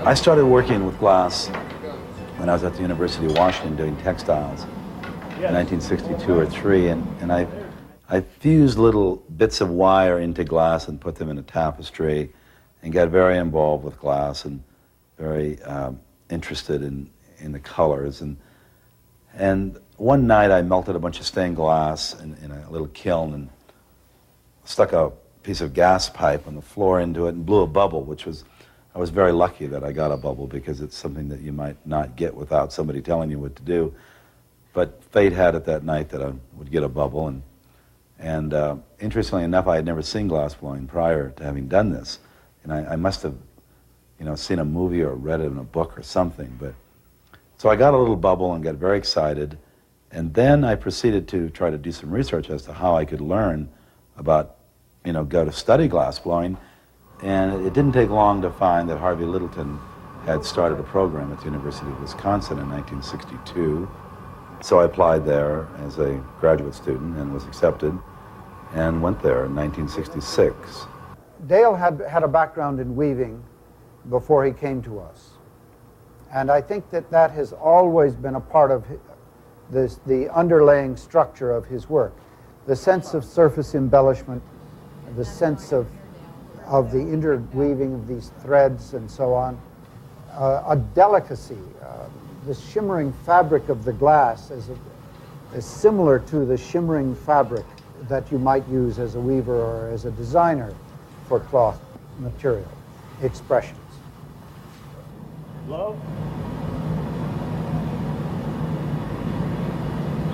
I started working with glass when I was at the University of Washington doing textiles in 1962 or 3, and I fused little bits of wire into glass and put them in a tapestry and got very involved with glass and very interested in the colors. And one night I melted a bunch of stained glass in a little kiln and stuck a piece of gas pipe on the floor into it and blew a bubble, which was, I was very lucky that I got a bubble because it's something that you might not get without somebody telling you what to do. But fate had it that night that I would get a bubble, and interestingly enough, I had never seen glass blowing prior to having done this, and I must have, seen a movie or read it in a book or something. But so I got a little bubble and got very excited, and then I proceeded to try to do some research as to how I could learn about, go to study glass blowing, and it didn't take long to find that Harvey Littleton had started a program at the University of Wisconsin in 1962. So I applied there as a graduate student and was accepted and went there in 1966. Dale had a background in weaving before he came to us. And I think that has always been a part of the underlying structure of his work. The sense of surface embellishment, the sense of the interweaving of these threads and so on, a delicacy. The shimmering fabric of the glass is similar to the shimmering fabric that you might use as a weaver or as a designer for cloth material expressions. Blow.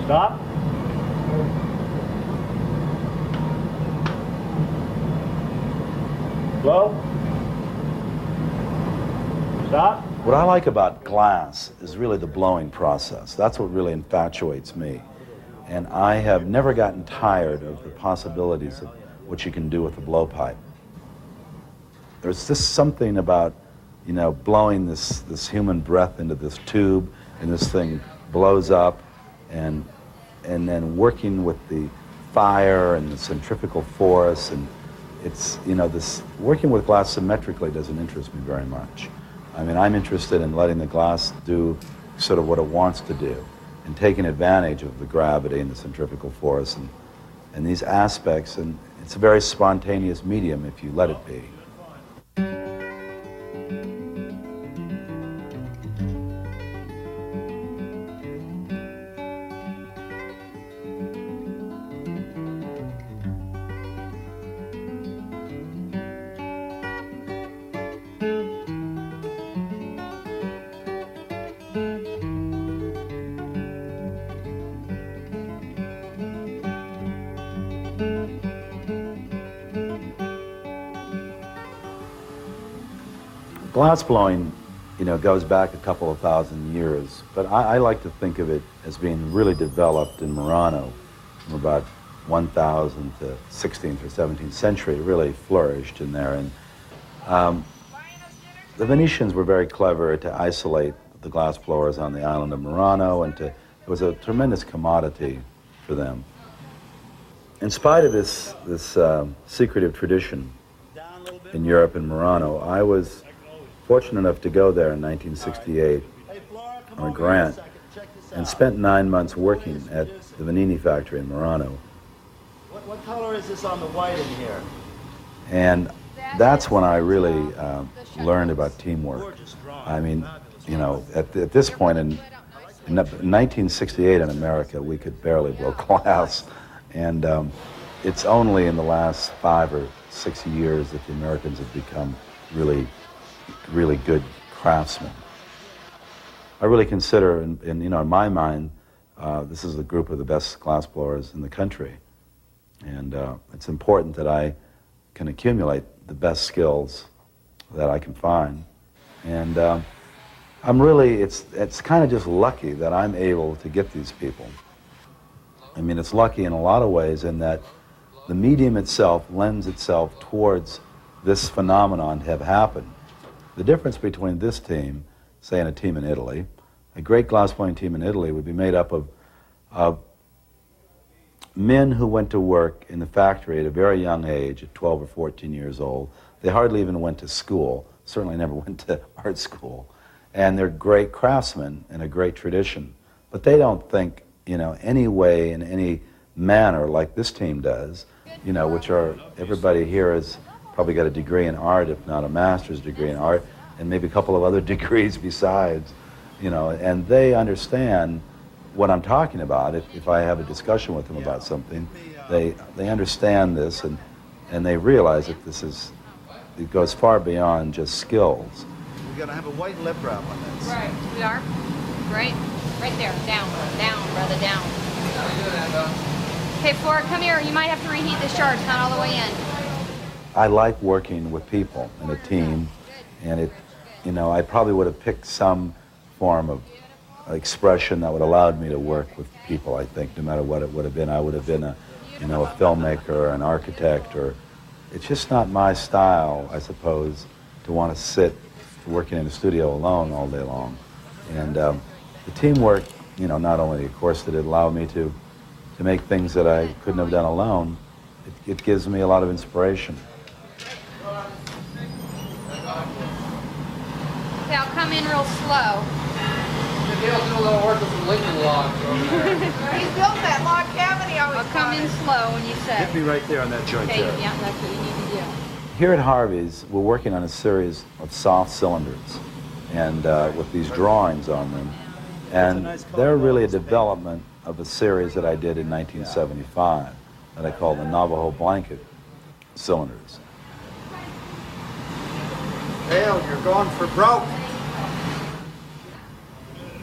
Stop. Blow. Stop. What I like about glass is really the blowing process. That's what really infatuates me. And I have never gotten tired of the possibilities of what you can do with a blowpipe. There's just something about, blowing this human breath into this tube, and this thing blows up, and then working with the fire and the centrifugal force, and it's, this working with glass symmetrically doesn't interest me very much. I mean, I'm interested in letting the glass do sort of what it wants to do and taking advantage of the gravity and the centrifugal force and these aspects, and it's a very spontaneous medium if you let it be. Glass blowing, goes back a couple of thousand years, but I like to think of it as being really developed in Murano from about 1000 to 16th or 17th century. It really flourished in there, and the Venetians were very clever to isolate the glass blowers on the island of Murano, and it was a tremendous commodity for them. In spite of this secretive tradition in Europe and Murano, I was fortunate enough to go there in 1968 on a grant and spent 9 months working at the Venini factory in Murano. What color is this on the white in here? And that's when I really learned about teamwork. I mean, at this point in 1968 in America, we could barely blow glass. And it's only in the last 5 or 6 years that the Americans have become really good craftsmen. I really consider, in my mind, this is a group of the best glass blowers in the country. And it's important that I can accumulate the best skills that I can find. And I'm really, it's kind of just lucky that I'm able to get these people. I mean, it's lucky in a lot of ways in that the medium itself lends itself towards this phenomenon to have happened. The difference between this team, say and a team in Italy, a great glassblowing team in Italy would be made up of men who went to work in the factory at a very young age, at 12 or 14 years old. They hardly even went to school, certainly never went to art school, and they're great craftsmen and a great tradition. But they don't think, any way, in any manner like this team does, which are, everybody here has probably got a degree in art, if not a master's degree in art, and maybe a couple of other degrees besides, and they understand what I'm talking about. If I have a discussion with them about something, they understand this, and they realize that it goes far beyond just skills. We're gonna have a white lip wrap on this. Right. We are? Right there. Down, brother, down. Okay, Flora, come here. You might have to reheat this char. It's not all the way in. I like working with people in a team, and I probably would have picked some form of expression that would allow me to work with people, I think, no matter what it would have been. I would have been a filmmaker or an architect, or it's just not my style, I suppose, to want to sit working in a studio alone all day long. And the teamwork, not only, of course, did it allow me to make things that I couldn't have done alone, it gives me a lot of inspiration. Okay, I'll come in real slow. Dale's doing a little work with some Lincoln logs over there. He's built that log cabin he always I'll come in slow when you say. Hit me right there on that joint Okay, there. yeah, that's what you need to do. Here at Harvey's, we're working on a series of soft cylinders, and with these drawings on them. And they're really a development of a series that I did in 1975 that I call the Navajo blanket cylinders. Dale, you're going for broke.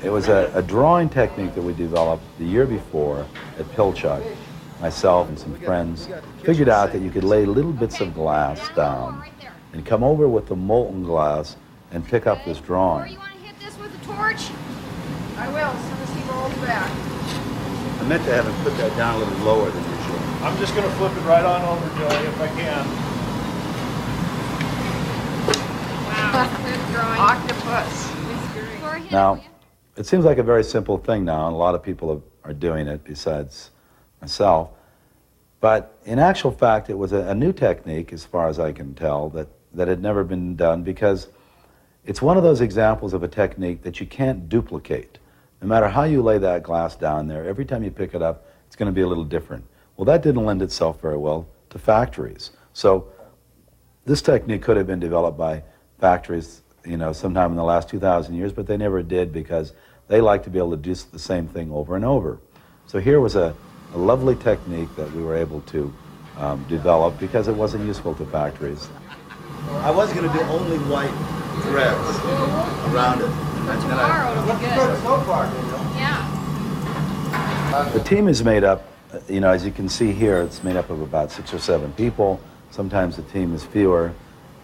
It was a drawing technique that we developed the year before at Pilchuck. Myself and some friends figured out that you could lay little bits of glass down and come over with the molten glass and pick up this Or drawing. you want to hit this with a torch? I will, as soon as he rolls back. I meant to have him put that down a little lower than usual. I'm just going to flip it right on over, Joey, if I can. Wow, good drawing. Octopus. Flora, hit Now, it, will you? it seems like a very simple thing now, and a lot of people are doing it besides myself. But in actual fact, it was a new technique, as far as I can tell, that had never been done, because it's one of those examples of a technique that you can't duplicate. No matter how you lay that glass down there, every time you pick it up, it's going to be a little different. Well, that didn't lend itself very well to factories. So this technique could have been developed by factories, sometime in the last 2,000 years, but they never did, because they like to be able to do the same thing over and over. So here was a lovely technique that we were able to develop, because it wasn't useful to factories. I was going to do only white threads around it. Tomorrow it'll be good. So far, Dale. Yeah. The team is made up, as you can see here, it's made up of about 6 or 7 people. Sometimes the team is fewer,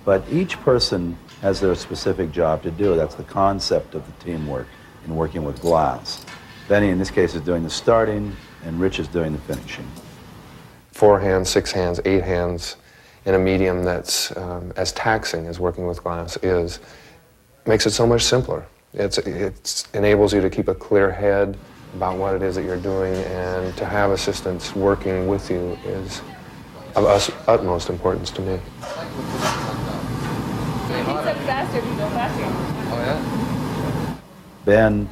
but each person has their specific job to do. That's the concept of the teamwork in working with glass. Benny, in this case, is doing the starting, and Rich is doing the finishing. 4 hands, 6 hands, 8 hands in a medium that's as taxing as working with glass is, makes it so much simpler. It enables you to keep a clear head about what it is that you're doing, and to have assistants working with you is of utmost importance to me. Ben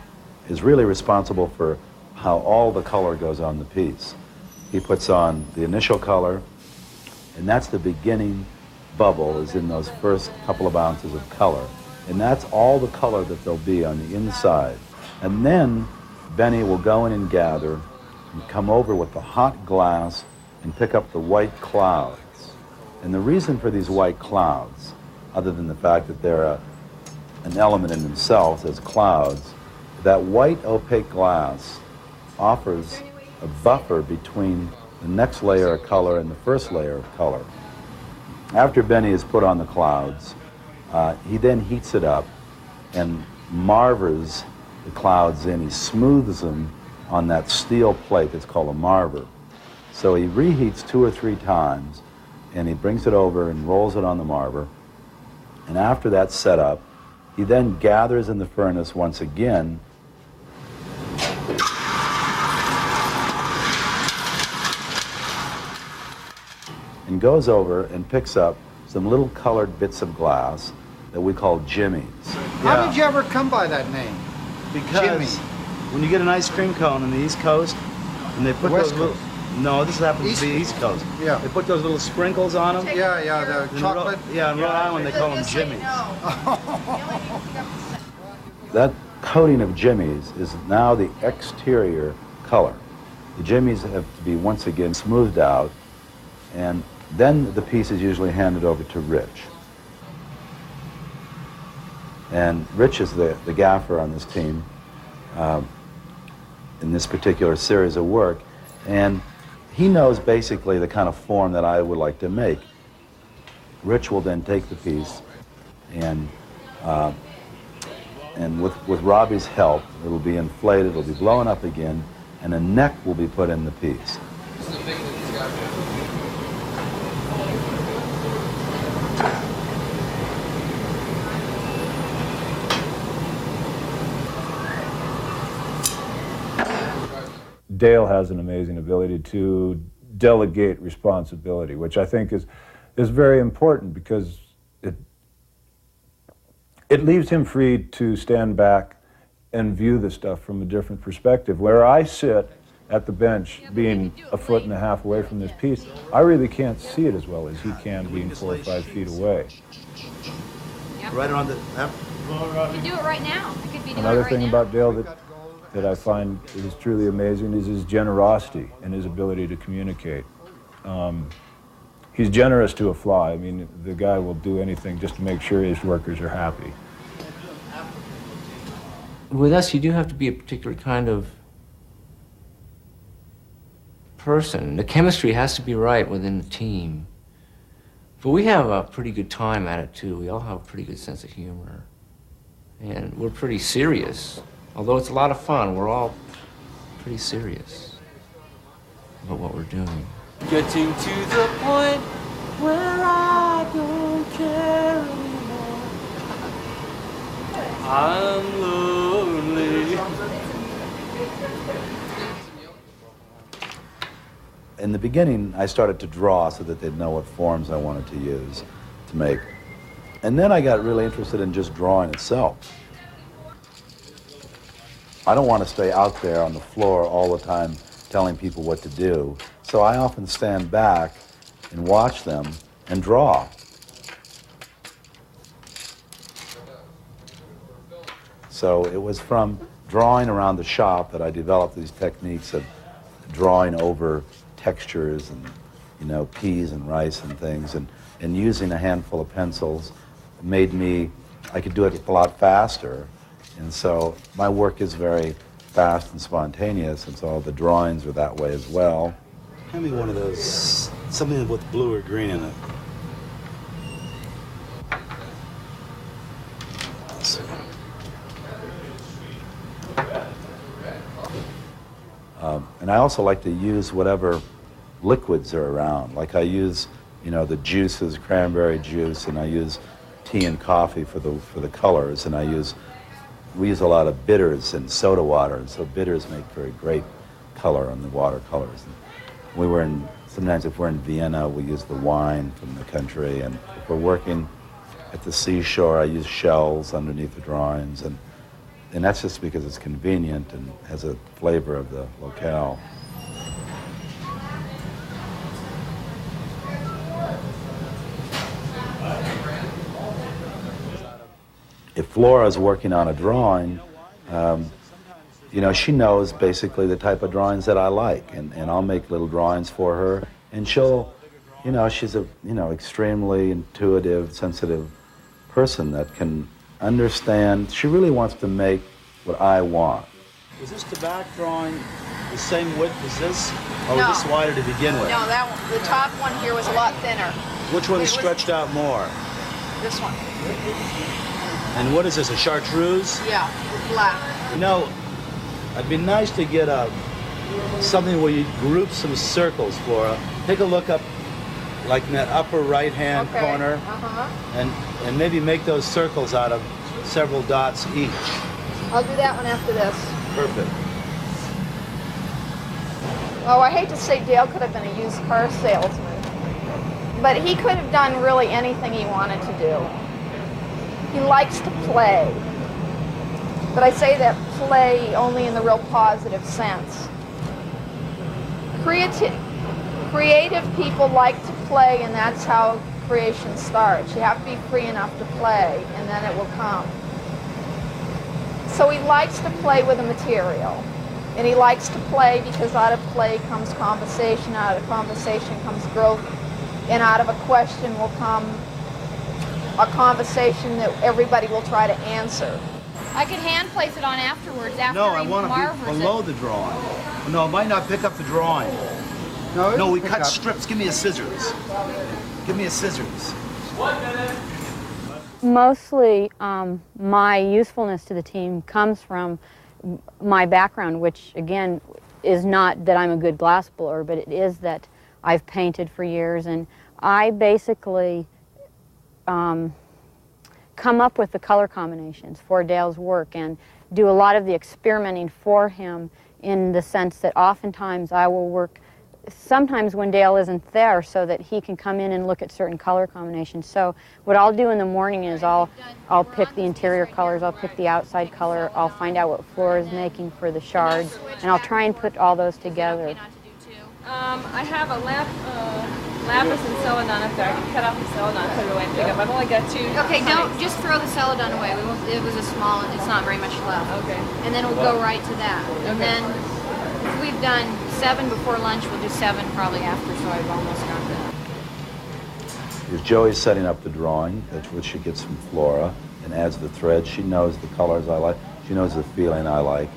is really responsible for how all the color goes on the piece. He puts on the initial color, and that's the beginning bubble, is in those first couple of ounces of color. And that's all the color that there'll be on the inside. And then Benny will go in and gather and come over with the hot glass and pick up the white clouds. And the reason for these white clouds, other than the fact that they're an element in themselves as clouds, that white opaque glass offers a buffer between the next layer of color and the first layer of color. After Benny has put on the clouds, he then heats it up and marvers the clouds in. He smooths them on that steel plate that's called a marver. So he reheats 2 or 3 times, and he brings it over and rolls it on the marver. And after that's set up, he then gathers in the furnace once again and goes over and picks up some little colored bits of glass that we call jimmies. How did you ever come by that name? Because Jimmy. when you get an ice cream cone on the East Coast, and they put West those little... Coast. No, this happens to be East Coast. Yeah. They put those little sprinkles on them. Yeah, the chocolate. Yeah, in Rhode Island they call them Just so you jimmies. know. You only need to pick up the scent. That coating of jimmies is now the exterior color. The jimmies have to be once again smoothed out, and then the piece is usually handed over to Rich. And Rich is the gaffer on this team in this particular series of work, and he knows basically the kind of form that I would like to make. Rich will then take the piece, and with Robbie's help, it'll be inflated, it'll be blown up again, and a neck will be put in the piece. Dale has an amazing ability to delegate responsibility, which I think is very important because it leaves him free to stand back and view the stuff from a different perspective. Where I sit at the bench, being a foot and a half away from this piece, I really can't see it as well as he can being 4 or 5 feet away. Yep. Right around the... You could do it right now. You could be doing Another it right thing now. about Dale that I find is truly amazing is his generosity and his ability to communicate. He's generous to a fly. I mean, the guy will do anything just to make sure his workers are happy. With us, you do have to be a particular kind of person. The chemistry has to be right within the team. But we have a pretty good time at it, too. We all have a pretty good sense of humor. And we're pretty serious. Although it's a lot of fun, we're all pretty serious about what we're doing. Getting to the point where I don't care anymore. I'm lonely. In the beginning, I started to draw so that they'd know what forms I wanted to use to make. And then I got really interested in just drawing itself. I don't want to stay out there on the floor all the time telling people what to do. So I often stand back and watch them and draw. So it was from drawing around the shop that I developed these techniques of drawing over textures and, you know, peas and rice and things, and using a handful of pencils made me, I could do it a lot faster. And so my work is very fast and spontaneous, and so the drawings are that way as well. Hand me one of those, something with blue or green in it. Let's see. And I also like to use whatever liquids are around. Like I use, you know, the juices, cranberry juice, and I use tea and coffee for the colors, and we use a lot of bitters and soda water, and so bitters make very great color on the watercolors. And sometimes if we're in Vienna, we use the wine from the country, and if we're working at the seashore, I use shells underneath the drawings, and that's just because it's convenient and has a flavor of the locale. If Flora's working on a drawing, you know, she knows basically the type of drawings that I like, and I'll make little drawings for her, and she'll, you know, she's a, you know, extremely intuitive, sensitive person that can understand. She really wants to make what I want. Was this the back drawing the same width as this? Or No. was this wider to begin with? No, that one, the top one here was a lot thinner. Which one It was- stretched out more? This one. And what is this, a chartreuse? Yeah, with black. You know, it'd be nice to get something where you group some circles, Flora. Take a look up, like in that upper right-hand Okay. corner, and maybe make those circles out of several dots each. I'll do that one after this. Perfect. Oh, I hate to say Dale could have been a used car salesman, but he could have done really anything he wanted to do. He likes to play. But I say that play only in the real positive sense. Creative people like to play, and that's how creation starts. You have to be free enough to play, and then it will come. So he likes to play with the material. And he likes to play because out of play comes conversation, out of conversation comes growth, and out of a question will come a conversation that everybody will try to answer. I could hand place it on afterwards after No, I he want to marvels be it. below the drawing. No, it might not pick up the drawing. No, we cut strips. Give me a scissors. Give me a scissors. Mostly, my usefulness to the team comes from my background, which again is not that I'm a good glass blower, but it is that I've painted for years, and I basically come up with the color combinations for Dale's work and do a lot of the experimenting for him, in the sense that oftentimes I will work sometimes when Dale isn't there so that he can come in and look at certain color combinations. So what I'll do in the morning is I'll pick the interior colors, I'll pick the outside color, I'll find out what Flora is making for the shards, and I'll try and put all those together. I have a lapis and celadon up there. I can cut off the celadon, put it away and pick up. I've only got 2. Okay, don't just throw the celadon away. We won't, it was a small, it's not very much left. Okay. And then we'll go right to that. And then if we've done 7 before lunch, we'll do 7 probably after, so I've almost got that. As Joey's setting up the drawing, which she gets from Flora, and adds the threads. She knows the colors I like. She knows the feeling I like.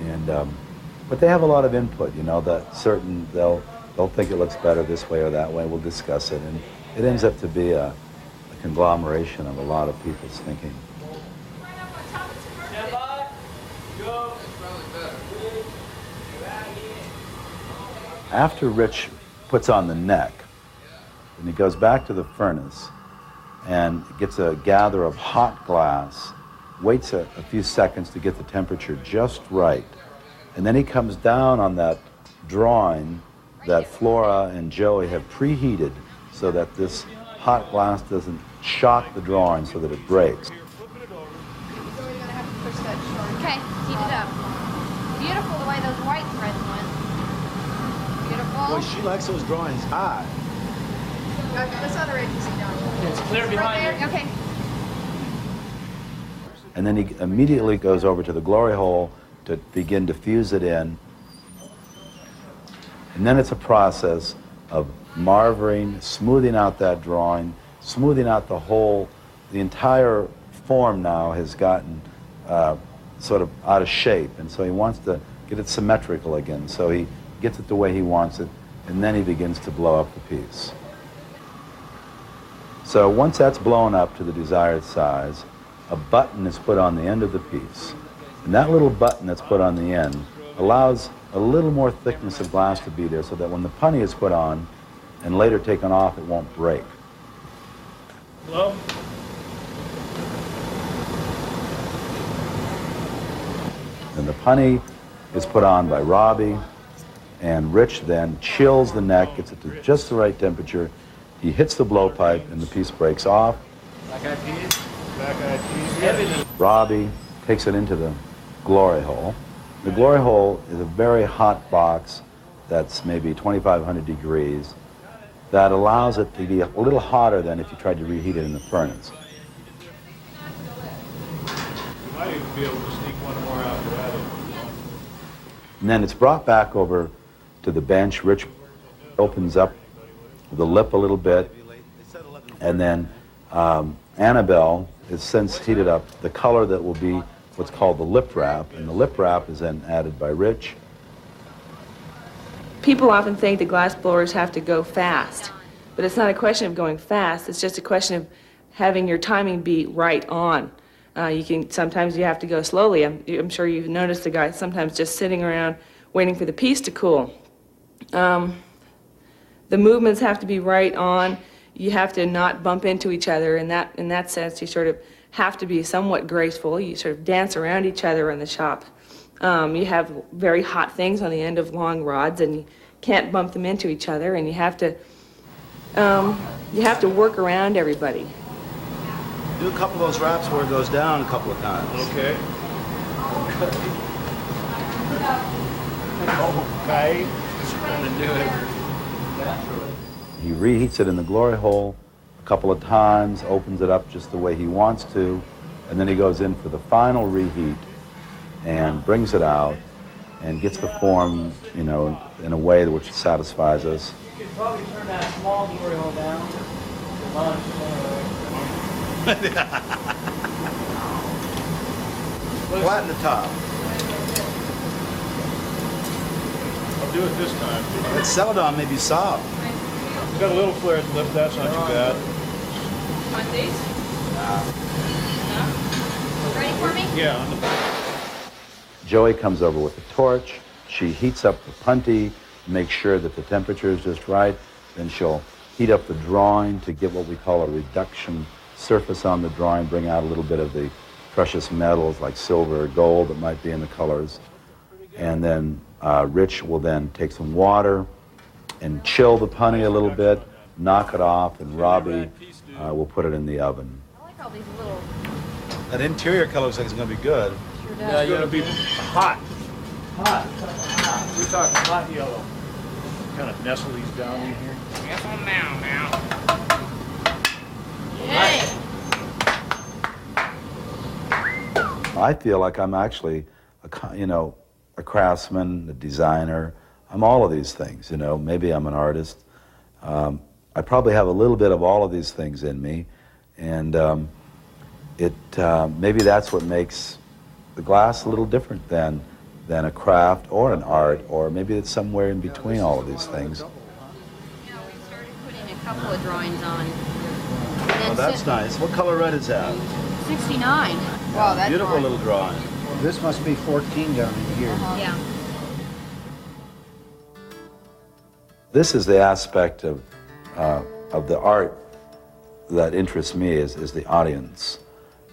And but they have a lot of input, you know, that certain, they'll think it looks better this way or that way. We'll discuss it, and it ends up to be a conglomeration of a lot of people's thinking. After Rich puts on the neck, and he goes back to the furnace and gets a gather of hot glass, waits a few seconds to get the temperature just right, and then he comes down on that drawing that Flora and Joey have preheated so that this hot glass doesn't shock the drawing so that it breaks. Okay, heat it up. Beautiful the way those white threads went. Beautiful. Boy, she likes those drawings hot. This other agency down. It's clear behind you. Okay. And then he immediately goes over to the glory hole to begin to fuse it in. And then it's a process of marvering, smoothing out that drawing, smoothing out the whole, the entire form now has gotten sort of out of shape, and so he wants to get it symmetrical again. So he gets it the way he wants it, and then he begins to blow up the piece. So once that's blown up to the desired size, a button is put on the end of the piece. And that little button that's put on the end allows a little more thickness of glass to be there so that when the punny is put on and later taken off, it won't break. Hello? And the punny is put on by Robbie, and Rich then chills the neck, gets it to just the right temperature. He hits the blowpipe and the piece breaks off. Robbie takes it into the glory hole. The glory hole is a very hot box that's maybe 2,500 degrees that allows it to be a little hotter than if you tried to reheat it in the furnace. You might even be able to sneak one more out of that. And then it's brought back over to the bench. Rich opens up the lip a little bit, and then Annabelle has since heated up the color that will be what's called the lip wrap, and the lip wrap is then added by Rich. People often think the glass blowers have to go fast, but it's not a question of going fast. It's just a question of having your timing be right on. Sometimes you have to go slowly. I'm sure you've noticed the guy sometimes just sitting around waiting for the piece to cool. The movements have to be right on. You have to not bump into each other. In that sense, you sort of have to be somewhat graceful. You sort of dance around each other in the shop. You have very hot things on the end of long rods, and you can't bump them into each other, and you have to work around everybody. Do a couple of those wraps where it goes down a couple of times. Okay. Okay. Just trying to do it naturally. He reheats it in the glory hole a couple of times, opens it up just the way he wants to, and then he goes in for the final reheat and brings it out and gets the form, you know, in a way which satisfies us. You could probably turn that small glory hole down. Flatten the top. I'll do it this time. That celadon may be soft. It's got a little flare at the lip, that's not too bad. Want these? Ready for me? Yeah, on the back. Joey comes over with a torch. She heats up the punty, makes sure that the temperature is just right. Then she'll heat up the drawing to get what we call a reduction surface on the drawing, bring out a little bit of the precious metals like silver or gold that might be in the colors. And then Rich will then take some water and chill the punty a little bit, knock it off, and Robbie will put it in the oven. I like all these little. That interior color looks like it's going to be good. Sure It's does. going to be hot. Hot. We're talking hot yellow. Kind of nestle these down in here. Yes, on down now. Yay! I feel like I'm actually, a craftsman, a designer. I'm all of these things, you know. Maybe I'm an artist. I probably have a little bit of all of these things in me, and maybe that's what makes the glass a little different than a craft or an art, or maybe it's somewhere in between all of these things. Yeah, we started putting a couple of drawings on. Oh, that's nice. What color red is that? 69. Wow, that's Beautiful fine. little drawing. This must be 14 down in here. Yeah. This is the aspect of the art that interests me is the audience,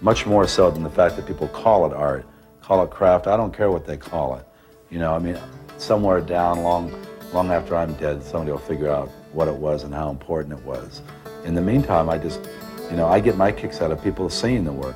much more so than the fact that people call it art, call it craft. I don't care what they call it. You know, I mean, somewhere down long after I'm dead, somebody will figure out what it was and how important it was. In the meantime, I get my kicks out of people seeing the work.